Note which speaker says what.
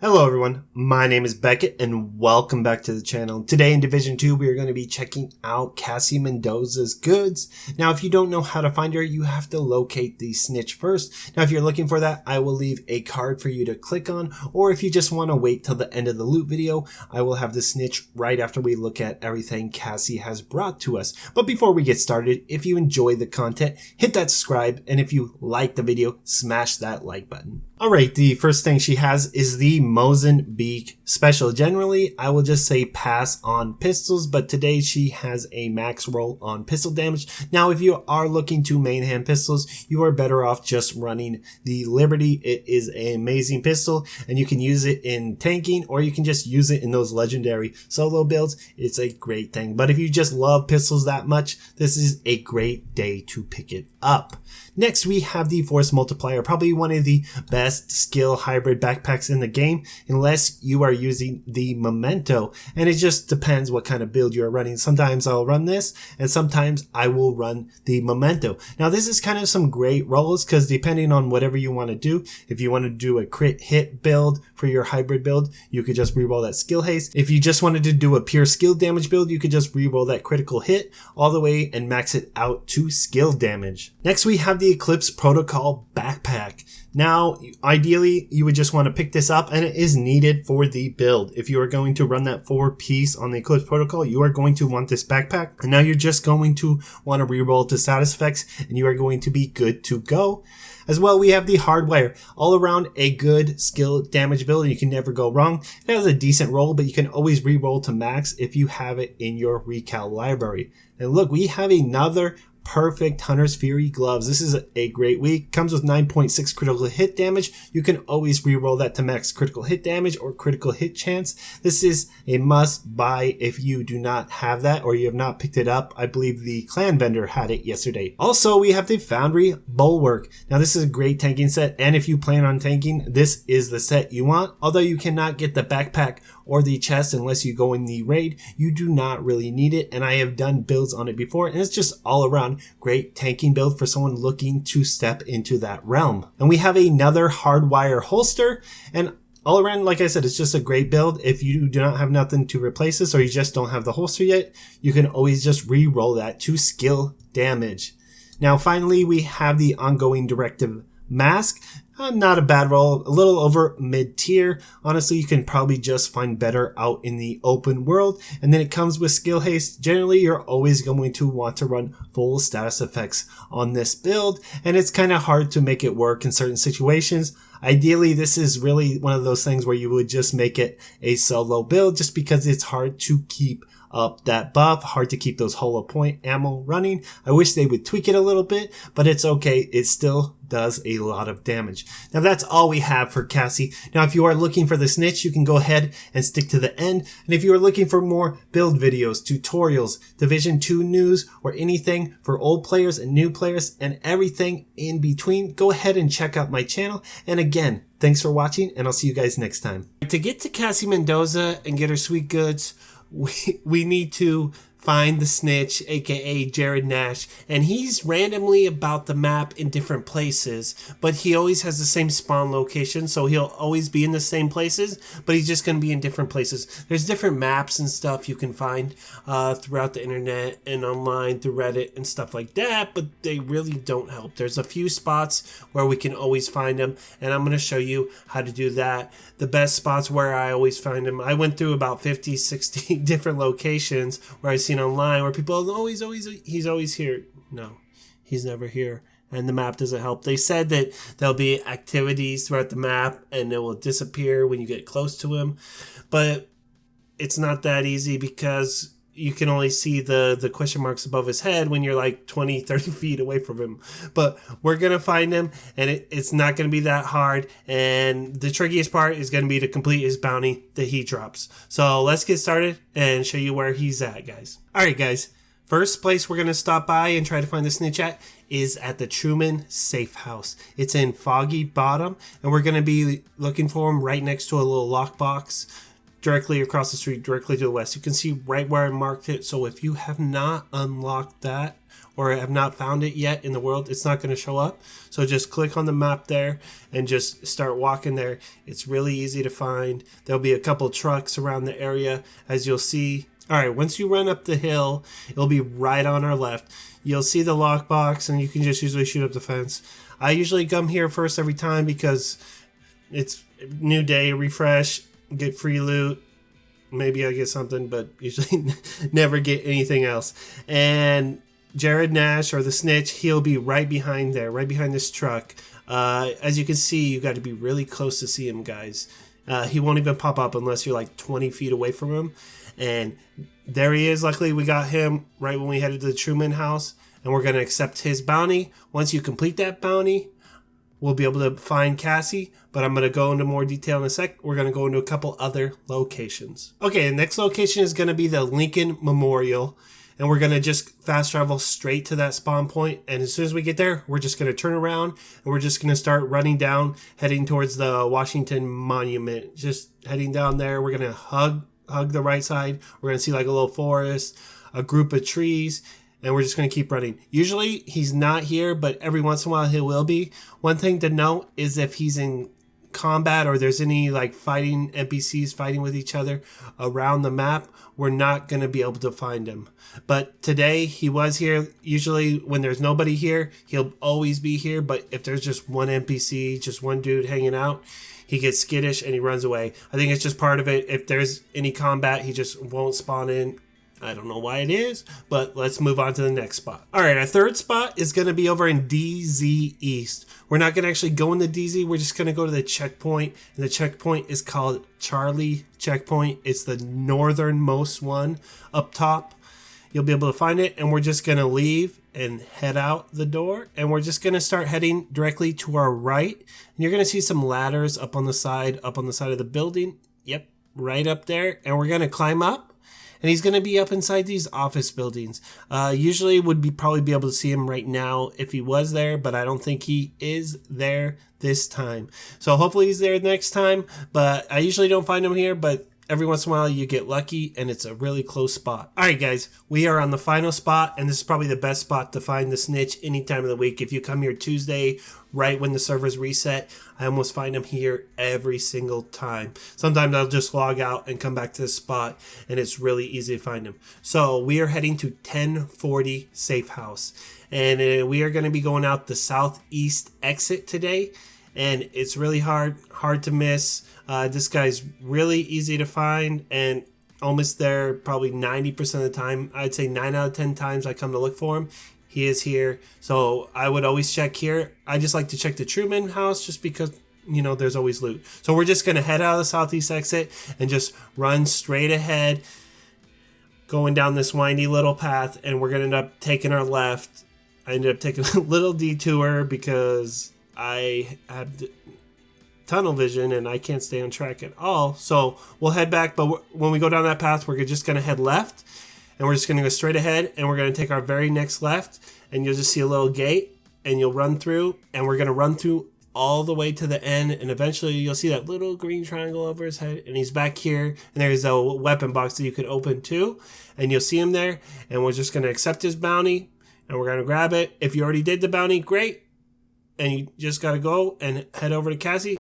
Speaker 1: Hello everyone, my name is Beckett and welcome back to the channel. Today in Division 2 we are going to be checking out Cassie Mendoza's goods. Now if you don't know how to find her, you have to locate the snitch first. Now if you're looking for that, I will leave a card for you to click on, or if you just want to wait till the end of the loot video, I will have the snitch right after we look at everything Cassie has brought to us. But before we get started, if you enjoy the content, hit that subscribe, and if you like the video, smash that like button. Alright, the first thing she has is the Mozambique special. Generally, I will just say pass on pistols, but today she has a max roll on pistol damage. Now, if you are looking to main hand pistols, you are better off just running the Liberty. It is an amazing pistol, and you can use it in tanking, or you can just use it in those legendary solo builds. It's a great thing. But if you just love pistols that much, this is a great day to pick it up. Next, we have the Force Multiplier, probably one of the best skill hybrid backpacks in the game, unless you are using the Memento, and it just depends what kind of build you're running. Sometimes I'll run this, and sometimes I will run the Memento. Now, this is kind of some great rolls, because depending on whatever you want to do, if you want to do a crit hit build for your hybrid build, you could just reroll that skill haste. If you just wanted to do a pure skill damage build, you could just reroll that critical hit all the way and max it out to skill damage. Next, we have the Eclipse Protocol backpack. Now, ideally, you would just want to pick this up, and it is needed for the build. If you are going to run that 4-piece on the Eclipse Protocol, you are going to want this backpack. And now you're just going to want to reroll to status effects, and you are going to be good to go. As well, we have the Hardwire. All around a good skill damage build, and you can never go wrong. It has a decent roll, but you can always reroll to max if you have it in your recal library. And look, we have another perfect Hunter's Fury gloves. This is a great week. Comes with 9.6 critical hit damage. You can always reroll that to max critical hit damage or critical hit chance. This is a must buy if you do not have that or you have not picked it up. I believe the clan vendor had it yesterday. Also, we have the Foundry Bulwark. Now, this is a great tanking set, and if you plan on tanking, this is the set you want. Although you cannot get the backpack or the chest unless you go in the raid, you do not really need it, and I have done builds on it before, and it's just all around great tanking build for someone looking to step into that realm. And we have another Hardwire holster, and all around, like I said, it's just a great build. If you do not have nothing to replace this, or you just don't have the holster yet, you can always just re-roll that to skill damage. Now finally, we have the ongoing Directive mask. Not a bad roll, a little over mid-tier. Honestly, you can probably just find better out in the open world. And then it comes with skill haste. Generally, you're always going to want to run full status effects on this build, and it's kind of hard to make it work in certain situations. Ideally, this is really one of those things where you would just make it a solo build, just because it's hard to keep up that buff, hard to keep those hollow point ammo running. I wish they would tweak it a little bit, but it's okay. It still does a lot of damage. Now that's all we have for Cassie. Now if you are looking for the snitch, you can go ahead and stick to the end. And if you are looking for more build videos, tutorials, Division 2 news, or anything for old players and new players and everything in between, go ahead and check out my channel. And again, thanks for watching, and I'll see you guys next time. To get to Cassie Mendoza and get her sweet goods, we need to find the snitch, aka Jared Nash, and he's randomly about the map in different places, but he always has the same spawn location, so he'll always be in the same places, but he's just going to be in different places. There's different maps and stuff you can find throughout the internet and online through Reddit and stuff like that, but they really don't help. There's a few spots where we can always find them, and I'm going to show you how to do that. The best spots where I always find them, I went through about 50, 60 different locations where I've seen online where people, oh, he's always here. No, he's never here. And the map doesn't help. They said that there'll be activities throughout the map and it will disappear when you get close to him. But it's not that easy, because you can only see the question marks above his head when you're like 20, 30 feet away from him. But we're going to find him, and it's not going to be that hard. And the trickiest part is going to be to complete his bounty that he drops. So let's get started and show you where he's at, guys. All right, guys. First place we're going to stop by and try to find the snitch at is at the Truman Safe House. It's in Foggy Bottom, and we're going to be looking for him right next to a little lockbox. directly across the street, directly to the west. You can see right where I marked it. So if you have not unlocked that or have not found it yet in the world, it's not going to show up. So just click on the map there and just start walking there. It's really easy to find. There'll be a couple trucks around the area, as you'll see. All right, once you run up the hill, it'll be right on our left. You'll see the lockbox, and you can just usually shoot up the fence. I usually come here first every time because it's new day, refresh, get free loot. Maybe I get something, but usually never get anything else. And Jared Nash, or the snitch, he'll be right behind there, right behind this truck. As you can see, you got to be really close to see him, guys. He won't even pop up unless you're like 20 feet away from him. And there he is. Luckily, we got him right when we headed to the Truman house. And we're going to accept his bounty. Once you complete that bounty, we'll be able to find Cassie. But I'm going to go into more detail in a sec. We're going to go into a couple other locations. Okay, the next location is going to be the Lincoln Memorial. And we're going to just fast travel straight to that spawn point. And as soon as we get there, we're just going to turn around. And we're just going to start running down, heading towards the Washington Monument. Just heading down there. We're going to hug the right side. We're going to see like a little forest, a group of trees, and we're just going to keep running. Usually he's not here, but every once in a while he will be. One thing to note is if he's in combat or there's any like fighting NPCs fighting with each other around the map, we're not going to be able to find him. But today he was here. Usually when there's nobody here, he'll always be here. But if there's just one NPC, just one dude hanging out, he gets skittish and he runs away. I think it's just part of it. If there's any combat, he just won't spawn in. I don't know why it is, but let's move on to the next spot. All right, our third spot is going to be over in DZ East. We're not going to actually go into DZ. We're just going to go to the checkpoint, and the checkpoint is called Charlie Checkpoint. It's the northernmost one up top. You'll be able to find it, and we're just going to leave and head out the door, and we're just going to start heading directly to our right, and you're going to see some ladders up on the side of the building. Yep, right up there, and we're going to climb up. And he's going to be up inside these office buildings. Usually would probably be able to see him right now if he was there, but I don't think he is there this time. So hopefully he's there next time, but I usually don't find him here, but every once in a while you get lucky and it's a really close spot. All right, guys, we are on the final spot, and this is probably the best spot to find the snitch any time of the week. If you come here Tuesday, right when the servers reset, I almost find him here every single time. Sometimes I'll just log out and come back to this spot, and it's really easy to find him. So we are heading to 1040 Safe House, and we are going to be going out the southeast exit today. And it's really hard to miss. This guy's really easy to find and almost there probably 90% of the time. I'd say 9 out of 10 times I come to look for him, he is here. So I would always check here. I just like to check the Truman house just because, you know, there's always loot. So we're just going to head out of the southeast exit and just run straight ahead, going down this windy little path, and we're going to end up taking our left. I ended up taking a little detour because I have tunnel vision and I can't stay on track at all. So we'll head back, but when we go down that path, we're just going to head left, and we're just going to go straight ahead, and we're going to take our very next left, and you'll just see a little gate, and you'll run through, and we're going to run through all the way to the end, and eventually you'll see that little green triangle over his head, and he's back here, and there's a weapon box that you can open too, and you'll see him there, and we're just going to accept his bounty, and we're going to grab it. If you already did the bounty, great. And you just got to go and head over to Cassie.